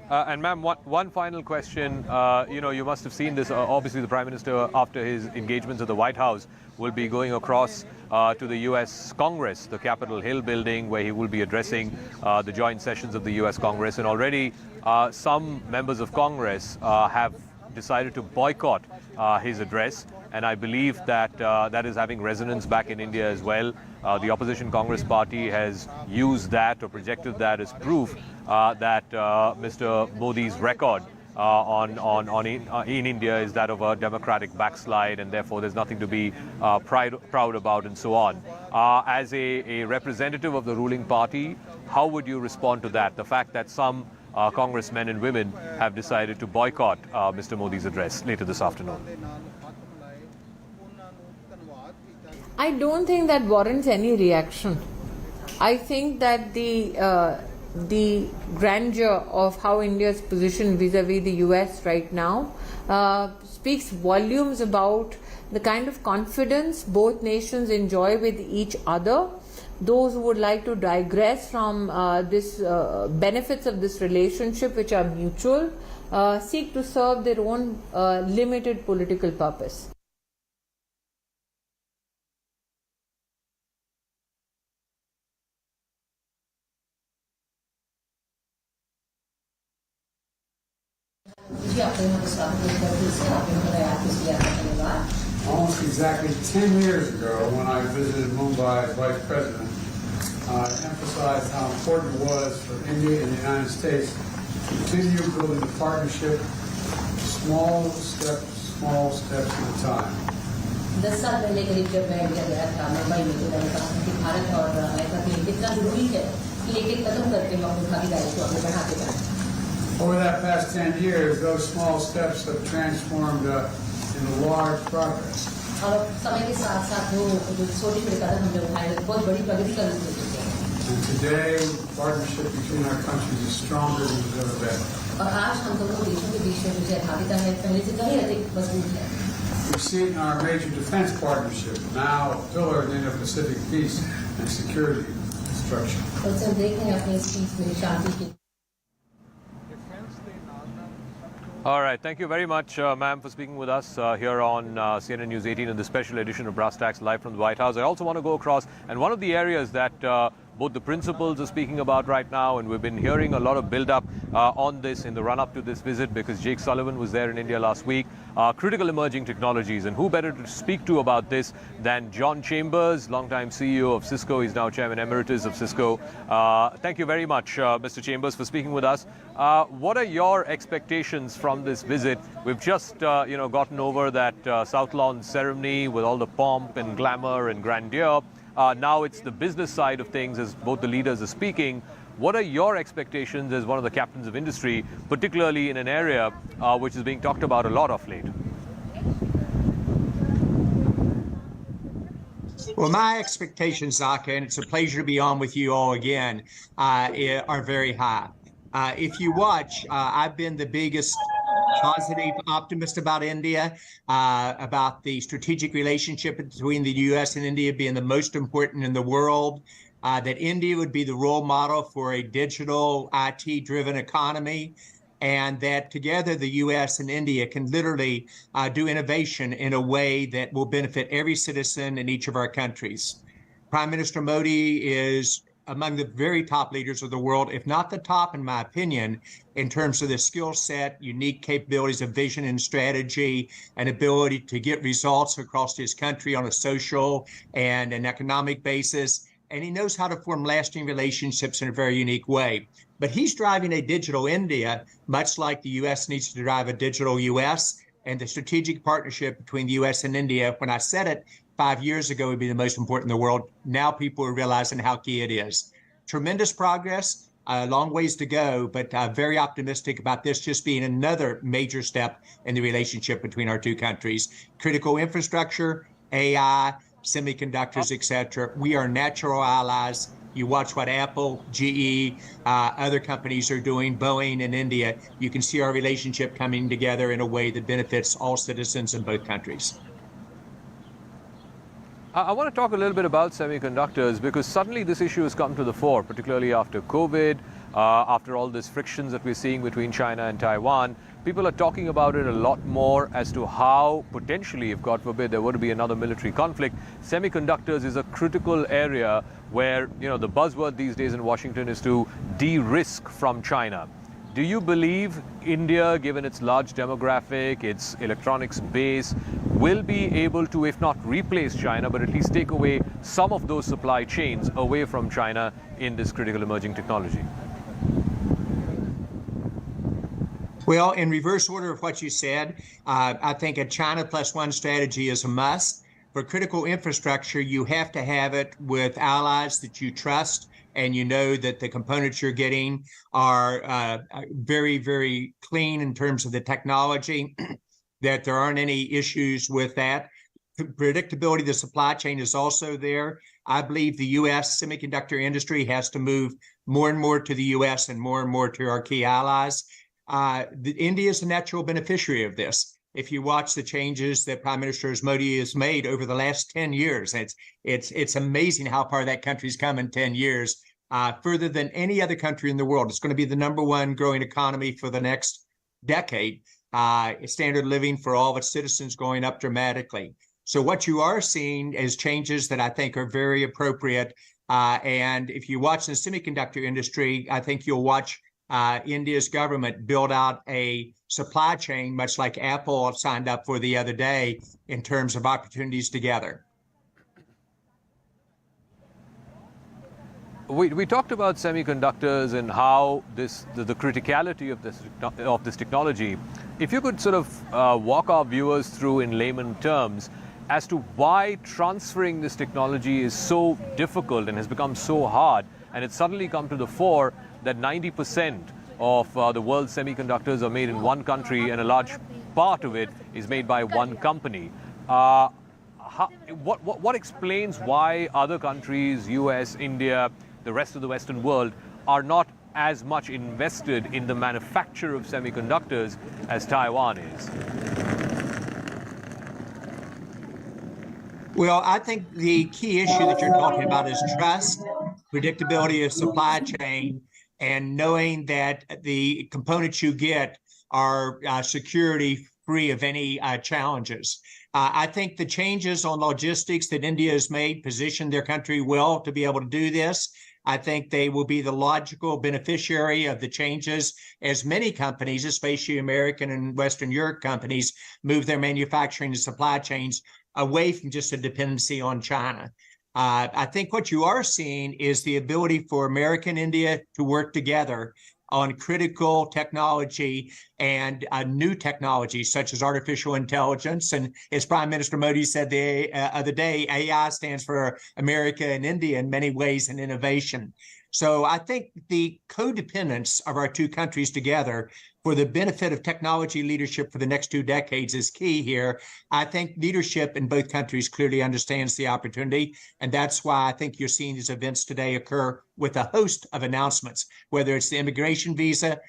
And ma'am, one final question. You know, you must have seen this. Obviously, the Prime Minister, after his engagements at the White House, will be going across to the U.S. Congress, the Capitol Hill building, where he will be addressing the joint sessions of the U.S. Congress. And already some members of Congress have decided to boycott his address. And I believe that that is having resonance back in India as well. The opposition Congress party has used that or projected that as proof that Mr. Modi's record in India is that of a democratic backslide, and therefore there's nothing to be proud about, and so on. As a representative of the ruling party, how would you respond to that? The fact that some congressmen and women have decided to boycott Mr. Modi's address later this afternoon. I don't think that warrants any reaction. I think that the grandeur of how India is positioned vis-a-vis the US right now speaks volumes about the kind of confidence both nations enjoy with each other. Those who would like to digress from this benefits of this relationship, which are mutual, seek to serve their own limited political purpose. Almost exactly 10 years ago, when I visited Mumbai as Vice President, I emphasized how important it was for India and the United States to continue building the partnership small steps at a time. 10 साल पहले करीब जब मैं India गया था मुंबई में, तो मैंने कहा कि भारत और अमेरिका के लिए कितना जरूरी है कि एक एक कदम करके हम अपनी भागीदारी को आगे बढ़ाते जाएं. Over that past 10 years, those small steps have transformed into large progress. और समय के साथ-साथ वो जो छोटे-छोटे कदम हमने उठाए, बहुत बड़ी प्रगति का रूप ले चुके हैं. And today, the partnership between our countries is stronger than it's ever been. और आज हम दोनों देशों के बीच में जो भागीदारी है पहले से कहीं अधिक मजबूत है. We see it in our major defense partnership, now a pillar in Indo-Pacific peace and security structure. और हम देख रहे हैं अपनी इस पीस में शांति की. All right. Thank you very much, ma'am, for speaking with us here on CNN News 18 in the special edition of Brass Tacks live from the White House. I also want to go across, and one of the areas that both the principals are speaking about right now, and we've been hearing a lot of build-up on this in the run-up to this visit, because Jake Sullivan was there in India last week. Critical emerging technologies, and who better to speak to about this than John Chambers, longtime CEO of Cisco. He's now Chairman Emeritus of Cisco. Thank you very much, Mr. Chambers, for speaking with us. What are your expectations from this visit? We've just, gotten over that South Lawn ceremony with all the pomp and glamour and grandeur. Now it's the business side of things as both the leaders are speaking. What are your expectations as one of the captains of industry, particularly in an area which is being talked about a lot of late? Well, my expectations, Zaka, and it's a pleasure to be on with you all again, are very high. If you watch, I've been the biggest positive optimist about India, about the strategic relationship between the U.S. and India being the most important in the world, that India would be the role model for a digital, IT-driven economy, and that together the U.S. and India can literally do innovation in a way that will benefit every citizen in each of our countries. Prime Minister Modi is among the very top leaders of the world, if not the top, in my opinion, in terms of the skill set, unique capabilities of vision and strategy, and ability to get results across his country on a social and an economic basis. And he knows how to form lasting relationships in a very unique way. But he's driving a digital India, much like the U.S. needs to drive a digital U.S. And the strategic partnership between the U.S. and India, when I said it 5 years ago, would be the most important in the world. Now people are realizing how key it is. Tremendous progress, a long ways to go, but very optimistic about this just being another major step in the relationship between our two countries. Critical infrastructure, AI, semiconductors, etc. We are natural allies. You watch what Apple, GE, other companies are doing, Boeing in India. You can see our relationship coming together in a way that benefits all citizens in both countries. I want to talk a little bit about semiconductors, because suddenly this issue has come to the fore, particularly after COVID, after all these frictions that we're seeing between China and Taiwan. People are talking about it a lot more as to how potentially, if God forbid, there were to be another military conflict, semiconductors is a critical area where, the buzzword these days in Washington is to de-risk from China. Do you believe India, given its large demographic, its electronics base, will be able to, if not replace China, but at least take away some of those supply chains away from China in this critical emerging technology? Well, in reverse order of what you said, I think a China plus one strategy is a must. For critical infrastructure, you have to have it with allies that you trust, and you know that the components you're getting are very, very clean in terms of the technology, that there aren't any issues with that. Predictability of the supply chain is also there. I believe the U.S. semiconductor industry has to move more and more to the U.S. and more to our key allies. India is a natural beneficiary of this. If you watch the changes that Prime Minister Modi has made over the last 10 years, it's amazing how far that country's come in 10 years, further than any other country in the world. It's going to be the #1 growing economy for the next decade. Standard of living for all of its citizens going up dramatically. So what you are seeing is changes that I think are very appropriate. And if you watch the semiconductor industry, I think you'll watch India's government build out a supply chain, much like Apple signed up for the other day, in terms of opportunities together. We talked about semiconductors and how the criticality of this technology. If you could sort of walk our viewers through in layman terms as to why transferring this technology is so difficult and has become so hard, and it's suddenly come to the fore that 90% of the world's semiconductors are made in one country and a large part of it is made by one company. What explains why other countries, US, India, the rest of the Western world, are not as much invested in the manufacture of semiconductors as Taiwan is? Well, I think the key issue that you're talking about is trust, predictability of supply chain, and knowing that the components you get are security free of any challenges. I think the changes on logistics that India has made position their country well to be able to do this. I think they will be the logical beneficiary of the changes as many companies, especially American and Western Europe companies, move their manufacturing and supply chains away from just a dependency on China. I think what you are seeing is the ability for America and India to work together on critical technology and new technologies such as artificial intelligence. And as Prime Minister Modi said the other day, AI stands for America and India in many ways in innovation. So I think the codependence of our two countries together for the benefit of technology leadership for the next 2 decades is key here. I think leadership in both countries clearly understands the opportunity, and that's why I think you're seeing these events today occur with a host of announcements, whether it's the immigration visa,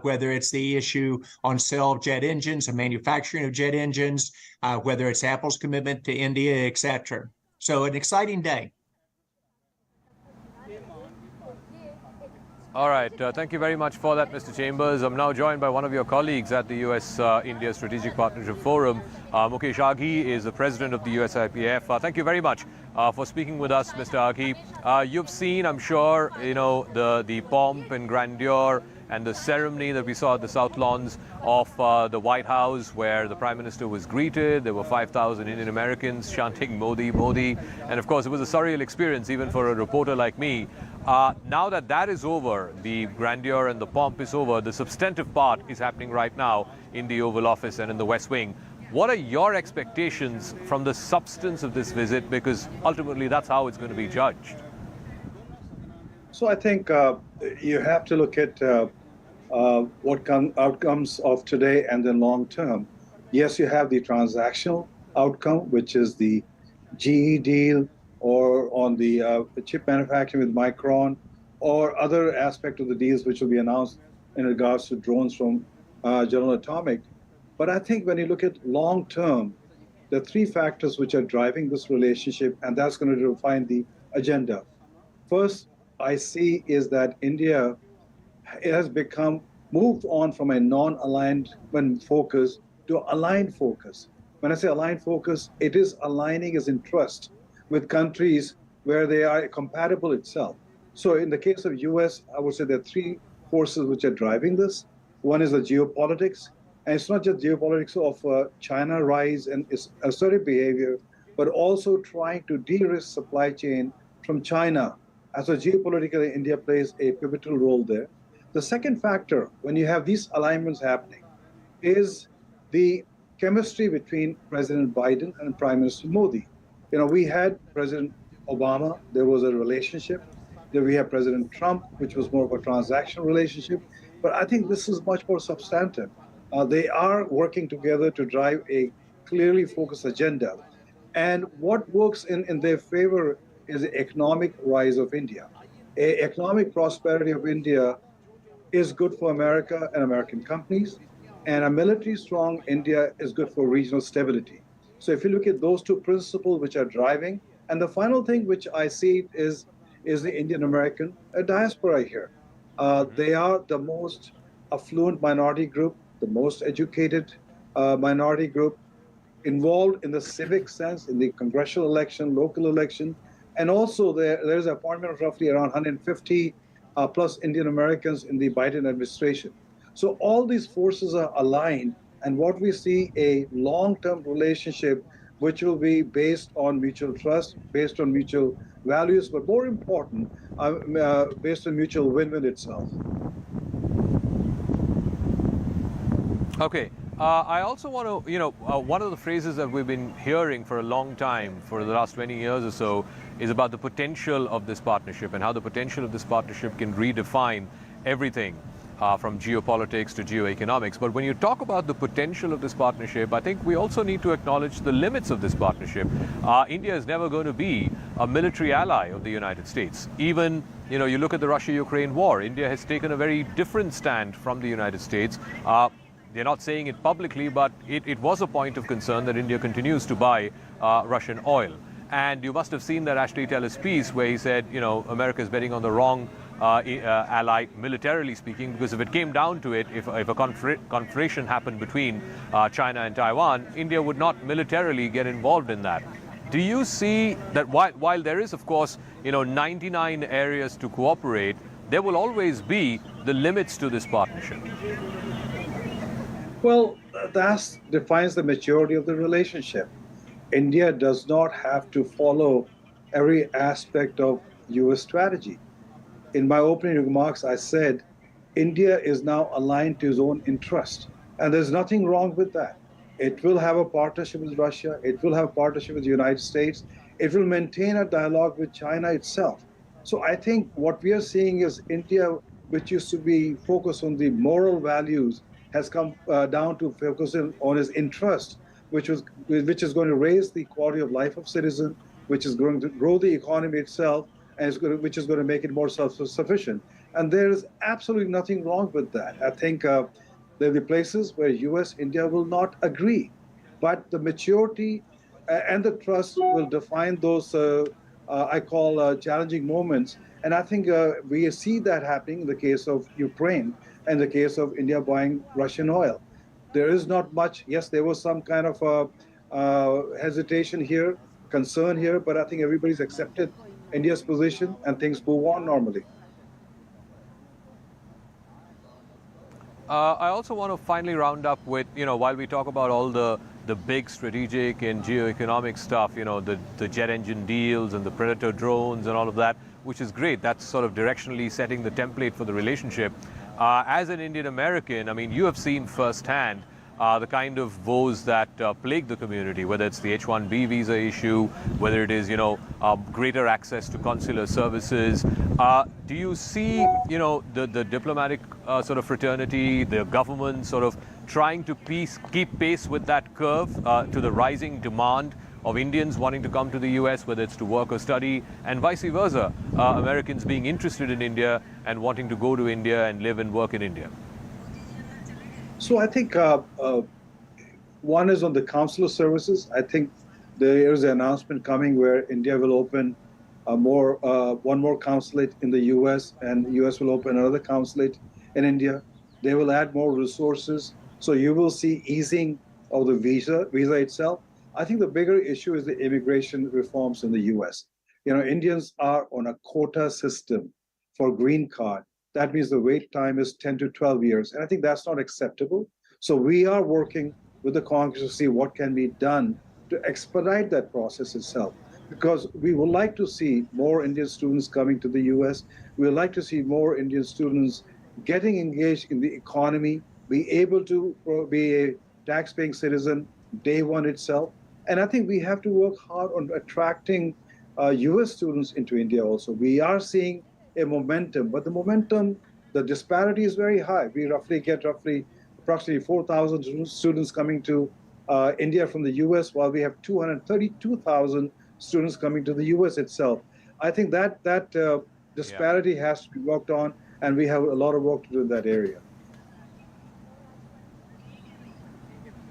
whether it's the issue on sale of jet engines and manufacturing of jet engines, whether it's Apple's commitment to India, et cetera. So an exciting day. All right. Thank you very much for that, Mr. Chambers. I'm now joined by one of your colleagues at the US-India Strategic Partnership Forum. Mukesh Aghi is the president of the USIPF. Thank you very much for speaking with us, Mr. Aghi. You've seen, I'm sure, the pomp and grandeur and the ceremony that we saw at the South Lawns of the White House, where the Prime Minister was greeted. There were 5,000 Indian Americans chanting Modi, Modi. And of course, it was a surreal experience, even for a reporter like me. Now that that is over, the grandeur and the pomp is over, the substantive part is happening right now in the Oval Office and in the West Wing. What are your expectations from the substance of this visit? Because ultimately, that's how it's going to be judged. So I think you have to look at what outcomes of today and the long term. Yes, you have the transactional outcome, which is the GE deal, or on the chip manufacturing with Micron, or other aspect of the deals which will be announced in regards to drones from General Atomic. But I think when you look at long term, there are 3 factors which are driving this relationship, and that's going to define the agenda. First, I see is that India has moved on from a non-alignment focus to aligned focus. When I say aligned focus, it is aligning its interest with countries where they are compatible itself. So in the case of US, I would say there are 3 forces which are driving this. One is the geopolitics, and it's not just geopolitics of China rise and its assertive behavior, but also trying to de-risk supply chain from China. As a geopolitically, India plays a pivotal role there. The second factor, when you have these alignments happening, is the chemistry between President Biden and Prime Minister Modi. You know, we had President Obama, there was a relationship. Then we have President Trump, which was more of a transactional relationship. But I think this is much more substantive. They are working together to drive a clearly focused agenda. And what works in their favor is the economic rise of India. Economic prosperity of India is good for America and American companies. And a military strong India is good for regional stability. So if you look at those two principles which are driving, and the final thing which I see is the Indian American diaspora here. They are the most affluent minority group, the most educated minority group, involved in the civic sense, in the congressional election, local election, and also there's an appointment of roughly around 150 plus Indian Americans in the Biden administration. So all these forces are aligned, and what we see a long-term relationship which will be based on mutual trust, based on mutual values, but more important, based on mutual win-win itself. Okay. I also want to, one of the phrases that we've been hearing for a long time, for the last 20 years or so, is about the potential of this partnership and how the potential of this partnership can redefine everything from geopolitics to geoeconomics. But when you talk about the potential of this partnership, I think we also need to acknowledge the limits of this partnership. India is never going to be a military ally of the United States. Even, you look at the Russia-Ukraine war, India has taken a very different stand from the United States. They're not saying it publicly, but it was a point of concern that India continues to buy Russian oil. And you must have seen that Ashley Teller's piece where he said, America is betting on the wrong ally, militarily speaking, because if it came down to it, if a confrontation happened between China and Taiwan, India would not militarily get involved in that. Do you see that while there is, of course, 99 areas to cooperate, there will always be the limits to this partnership? Well, that defines the maturity of the relationship. India does not have to follow every aspect of U.S. strategy. In my opening remarks, I said India is now aligned to its own interest, and there's nothing wrong with that. It will have a partnership with Russia. It will have a partnership with the United States. It will maintain a dialogue with China itself. So I think what we are seeing is India, which used to be focused on the moral values, has come down to focusing on its interest, which is going to raise the quality of life of citizens, which is going to grow the economy itself, and which is going to make it more self-sufficient. And there is absolutely nothing wrong with that. I think there will be places where U.S., India will not agree, but the maturity and the trust will define those, I call challenging moments. And I think we see that happening in the case of Ukraine and the case of India buying Russian oil. There is not much. Yes, there was some kind of hesitation here, concern here, but I think everybody's accepted India's position and things move on normally. I also want to finally round up with, while we talk about all the big strategic and geoeconomic stuff, the jet engine deals and the Predator drones and all of that, which is great. That's sort of directionally setting the template for the relationship. As an Indian American, I mean, you have seen firsthand the kind of woes that plague the community, whether it's the H-1B visa issue, whether it is, greater access to consular services. Do you see, the diplomatic sort of fraternity, the government sort of trying to keep pace with that curve to the rising demand of Indians wanting to come to the US, whether it's to work or study, and vice versa, Americans being interested in India and wanting to go to India and live and work in India? So I think one is on the consular services. I think there is an announcement coming where India will open one more consulate in the US, and the US will open another consulate in India. They will add more resources. So you will see easing of the visa itself. I think the bigger issue is the immigration reforms in the US. Indians are on a quota system for green card. that means the wait time is 10 to 12 years. And I think that's not acceptable. So we are working with the Congress to see what can be done to expedite that process itself. Because we would like to see more Indian students coming to the US. We would like to see more Indian students getting engaged in the economy, be able to be a tax-paying citizen day one itself. And I think we have to work hard on attracting US students into India also. We are seeing a momentum, but the momentum, the disparity is very high. We get approximately 4,000 students coming to India from the US, while we have 232,000 students coming to the US itself. I think that disparity has to be worked on, and we have a lot of work to do in that area.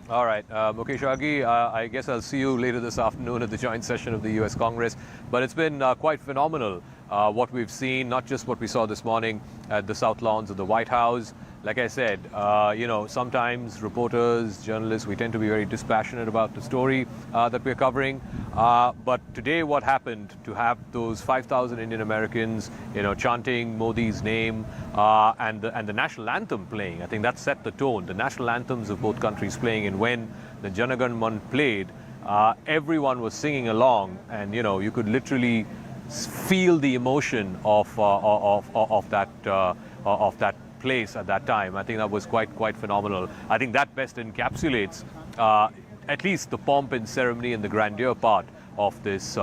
All right, Mukesh Aghi, I guess I'll see you later this afternoon at the joint session of the US Congress. But it's been quite phenomenal what we've seen, not just what we saw this morning at the South Lawns of the White House. Like I said, sometimes reporters, journalists, we tend to be very dispassionate about the story that we're covering. But today what happened, to have those 5,000 Indian Americans, chanting Modi's name and the national anthem playing, I think that set the tone. The national anthems of both countries playing, and when the Jana Gan Man played, everyone was singing along, and you could literally feel the emotion of that place at that time. I think that was quite phenomenal. I think that best encapsulates at least the pomp and ceremony and the grandeur part of this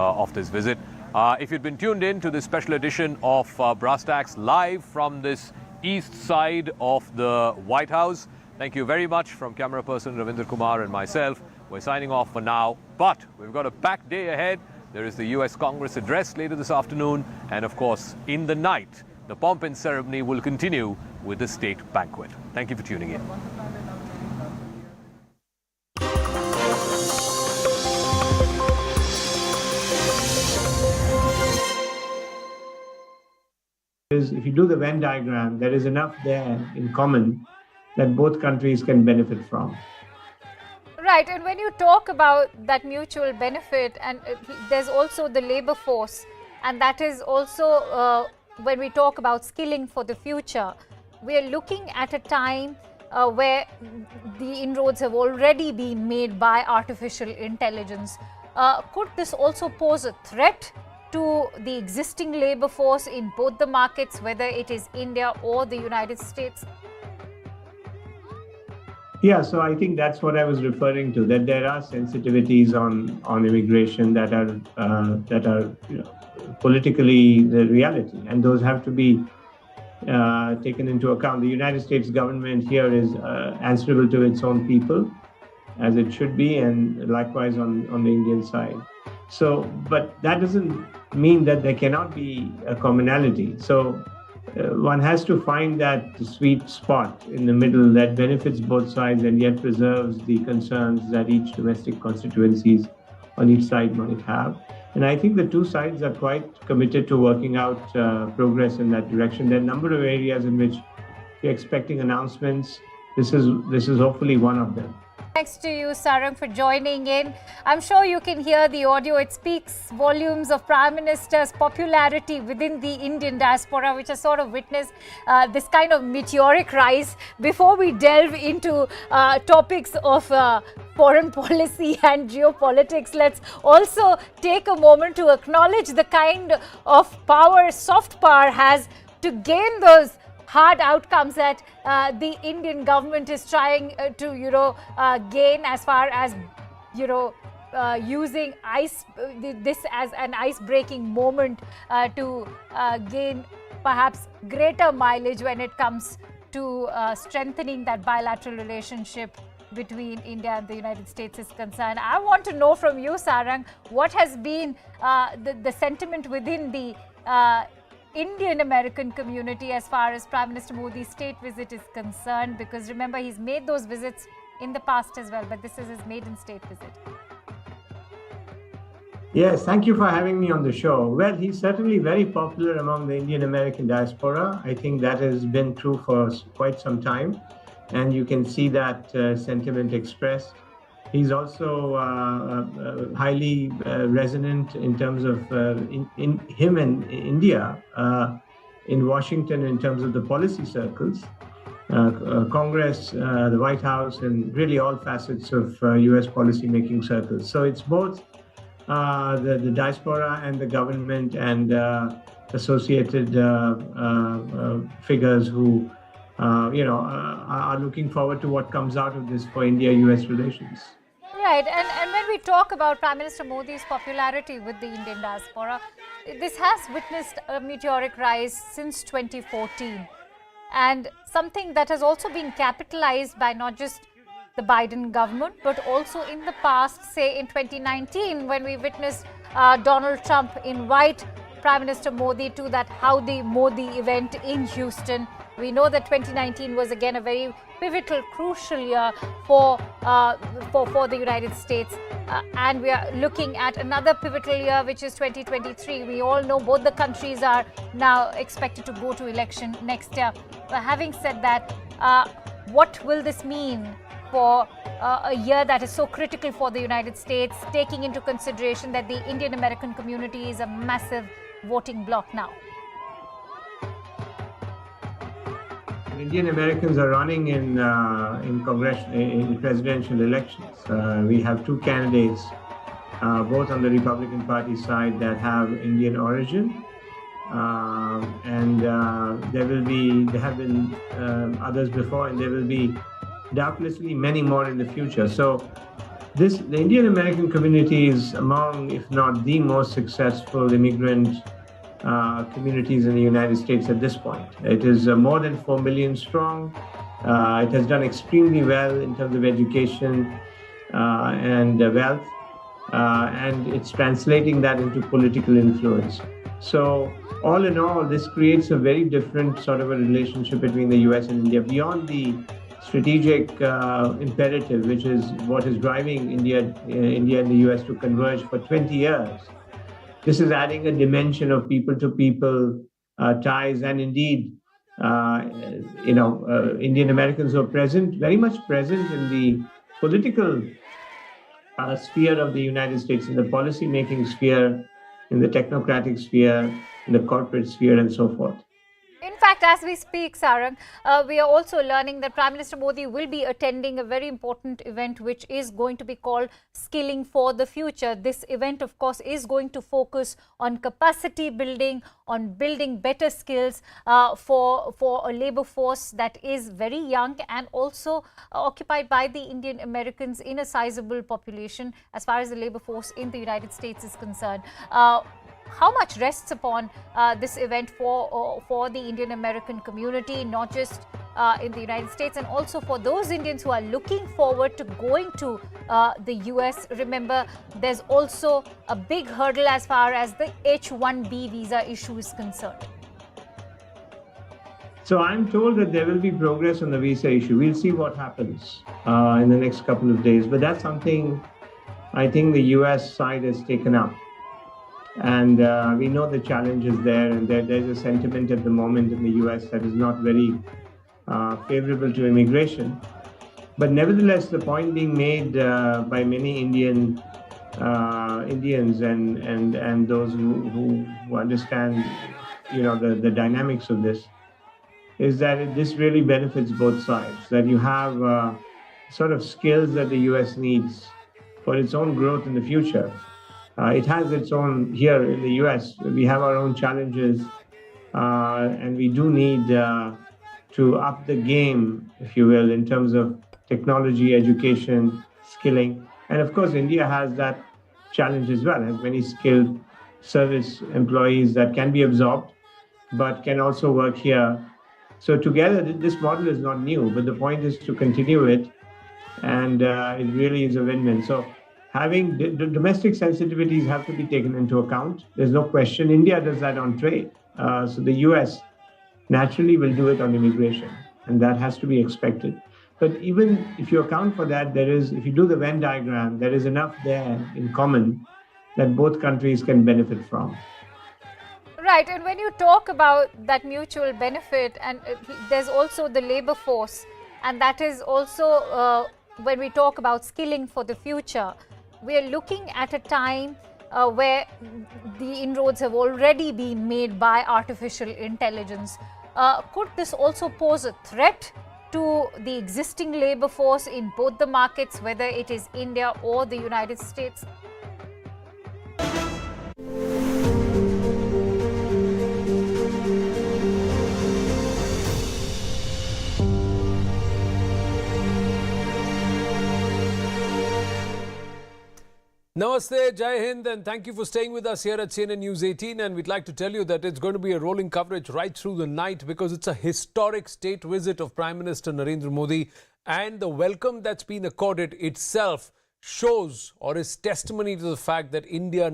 visit. If you'd been tuned in to this special edition of Brass Tacks live from this east side of the White House, thank you very much from camera person Ravindra Kumar and myself. We're signing off for now, but we've got a packed day ahead. There is the US Congress address later this afternoon, and of course, in the night, the pomp and ceremony will continue with the state banquet. Thank you for tuning in. If you do the Venn diagram, there is enough there in common that both countries can benefit from. Right, and when you talk about that mutual benefit, and there's also the labor force, and that is also when we talk about skilling for the future, we are looking at a time where the inroads have already been made by artificial intelligence. Could this also pose a threat to the existing labor force in both the markets, whether it is India or the United States? Yeah, so I think that's what I was referring to, that there are sensitivities on immigration that are politically the reality, and those have to be taken into account. The United States government here is answerable to its own people, as it should be, and likewise on the Indian side. So, but that doesn't mean that there cannot be a commonality. So one has to find that sweet spot in the middle that benefits both sides and yet preserves the concerns that each domestic constituencies on each side might have. And I think the two sides are quite committed to working out progress in that direction. There are a number of areas in which we're expecting announcements. This is hopefully one of them. Thanks to you, Sarang, for joining in. I'm sure you can hear the audio. It speaks volumes of Prime Minister's popularity within the Indian diaspora, which has sort of witnessed this kind of meteoric rise. Before we delve into topics of foreign policy and geopolitics, let's also take a moment to acknowledge the kind of power soft power has to gain those hard outcomes that the Indian government is trying to, gain, as far as, using this as an ice-breaking moment to gain perhaps greater mileage when it comes to strengthening that bilateral relationship between India and the United States is concerned. I want to know from you, Sarang, what has been the sentiment within the Indian American community as far as Prime Minister Modi's state visit is concerned, because remember, he's made those visits in the past as well, but this is his maiden state visit. Yes, thank you for having me on the show. Well, he's certainly very popular among the Indian American diaspora. I think that has been true for quite some time, and you can see that sentiment expressed. He's also highly resonant in terms of in him and India in Washington in terms of the policy circles, Congress, the White House, and really all facets of US policy-making circles. So it's both the diaspora and the government and associated figures who, are looking forward to what comes out of this for India-US relations. Right, and when we talk about Prime Minister Modi's popularity with the Indian diaspora, this has witnessed a meteoric rise since 2014. And something that has also been capitalized by not just the Biden government, but also in the past, say in 2019, when we witnessed Donald Trump invite Prime Minister Modi to that Howdy Modi event in Houston. We know that 2019 was again a very pivotal, crucial year for the United States. And we are looking at another pivotal year, which is 2023. We all know both the countries are now expected to go to election next year. But having said that, what will this mean for a year that is so critical for the United States, taking into consideration that the Indian American community is a massive voting bloc now? Indian Americans are running in presidential elections. We have two candidates, both on the Republican Party side, that have Indian origin, and there have been others before, and there will be doubtlessly many more in the future. So, the Indian American community is among, if not the most successful immigrant communities in the United States at this point. It is more than 4 million strong. It has done extremely well in terms of education and wealth, and it's translating that into political influence. So all in all, this creates a very different sort of a relationship between the US and India, beyond the strategic imperative, which is what is driving India and the US to converge for 20 years. This is adding a dimension of people-to-people ties, and indeed, Indian Americans who are very much present in the political sphere of the United States, in the policy-making sphere, in the technocratic sphere, in the corporate sphere, and so forth. In fact, as we speak, Sarang, we are also learning that Prime Minister Modi will be attending a very important event, which is going to be called Skilling for the Future. This event, of course, is going to focus on capacity building, on building better skills for a labor force that is very young and also occupied by the Indian Americans in a sizable population as far as the labor force in the United States is concerned. How much rests upon this event for the Indian American community, not just in the United States, and also for those Indians who are looking forward to going to the US? Remember, there's also a big hurdle as far as the H-1B visa issue is concerned. So I'm told that there will be progress on the visa issue. We'll see what happens in the next couple of days. But that's something I think the US side has taken up. And we know the challenges there, and there's a sentiment at the moment in the US that is not very favorable to immigration. But nevertheless, the point being made by many Indians and those who understand, the dynamics of this, is that this really benefits both sides. That you have sort of skills that the US needs for its own growth in the future. It has its own here in the US. We have our own challenges, and we do need to up the game, if you will, in terms of technology, education, skilling. And of course, India has that challenge as well, has many skilled service employees that can be absorbed, but can also work here. So together, this model is not new, but the point is to continue it, and it really is a win-win. So having the domestic sensitivities have to be taken into account. There's no question. India does that on trade. So the US naturally will do it on immigration, and that has to be expected. But even if you account for that, if you do the Venn diagram, there is enough there in common that both countries can benefit from. Right, and when you talk about that mutual benefit, and there's also the labor force, and that is also when we talk about skilling for the future, we are looking at a time where the inroads have already been made by artificial intelligence. Could this also pose a threat to the existing labor force in both the markets, whether it is India or the United States? Namaste, Jai Hind, and thank you for staying with us here at CNN News 18. And we'd like to tell you that it's going to be a rolling coverage right through the night because it's a historic state visit of Prime Minister Narendra Modi, and the welcome that's been accorded itself shows or is testimony to the fact that India